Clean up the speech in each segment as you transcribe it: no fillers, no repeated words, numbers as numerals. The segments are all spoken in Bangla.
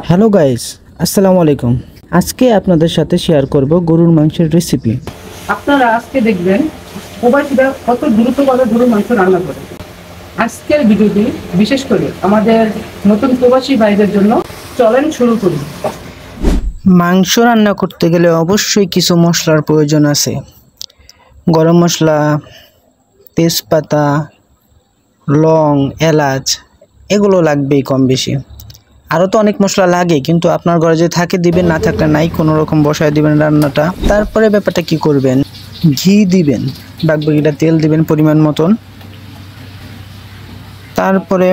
হ্যালো গাইস, আসসালামু আলাইকুম। আজকে আপনাদের সাথে শেয়ার করব গরুর মাংসের রেসিপি। আপনারা আজকে দেখবেন প্রবাসীরা কত দ্রুতভাবে গরুর মাংস রান্না করে। আজকের ভিডিওটি বিশেষ করে আমাদের নতুন প্রবাসী ভাইদের জন্য। চলেন শুরু করি। মাংস রান্না করতে গেলে অবশ্যই কিছু মশলার প্রয়োজন আছে। গরম মশলা, তেজপাতা, লং, এলাচ এগুলো লাগবেই কম বেশি। আরও তো অনেক মশলা লাগে, কিন্তু আপনার ঘরে যে থাকে দিবেন, না থাকলে নাই, কোনো রকম বসায় দিবেন রান্নাটা। তারপরে ব্যাপারটা কি করবেন, ঘি দিবেন, বাকিটা তেল দিবেন পরিমাণ মতন। তারপরে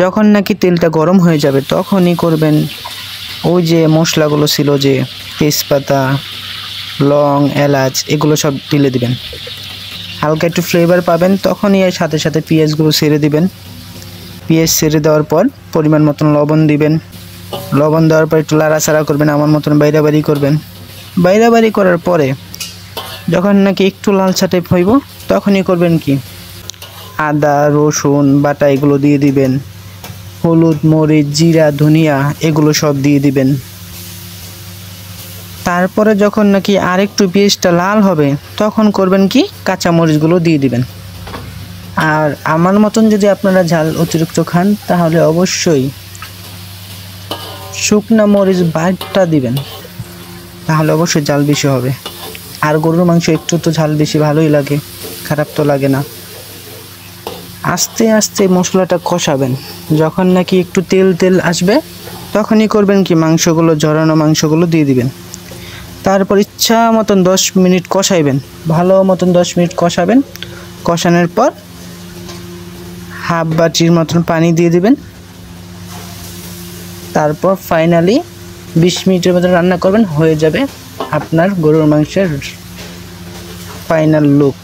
যখন নাকি তেলটা গরম হয়ে যাবে তখনই করবেন ওই যে মশলাগুলো ছিল, যে তেজপাতা, লং, এলাচ এগুলো সব ঢেলে দিবেন। হালকা একটু ফ্লেভার পাবেন, তখনই এর সাথে সাথে পেঁয়াজগুলো ছেড়ে দিবেন। পেঁয়াজ ছেড়ে দেওয়ার পর পরিমাণ মতন লবণ দিবেন। লবণ দেওয়ার পর একটু লাড়াচাড়া করবেন, আমার মতন বাইরাবাড়ি করবেন। বাইরাবাড়ি করার পরে যখন নাকি একটু লালচা টাইপ হইব তখনই করবেন কি, আদা রসুন বাটা এগুলো দিয়ে দিবেন। হলুদ, মরিচ, জিরা, ধনিয়া এগুলো সব দিয়ে দিবেন। তারপরে যখন নাকি আরেকটু পেঁয়াজটা লাল হবে তখন করবেন কি, কাঁচা মরিচগুলো দিয়ে দিবেন। আর আমার মতন যদি আপনারা ঝাল অতিরিক্ত খান তাহলে অবশ্যই শুকনা মরিচ বাটা দিবেন, তাহলে অবশ্যই ঝাল বেশি হবে। আর গরুর মাংস একটু তো ঝাল বেশি ভালোই লাগে, খারাপ তো লাগে না। আস্তে আস্তে মশলাটা কষাবেন। যখন নাকি একটু তেল তেল আসবে তখনই করবেন কি, মাংসগুলো, ঝরানো মাংসগুলো দিয়ে দিবেন। তারপর ইচ্ছা মতন 10 মিনিট কষাইবেন, ভালো মতন 10 মিনিট কষাবেন। কষানোর পর হাফ বাটির মতন পানি দিয়ে দিবেন। তারপর ফাইনালি 20 মিনিটের মতন রান্না করবেন, হয়ে যাবে আপনার গরুর মাংসের ফাইনাল লুক।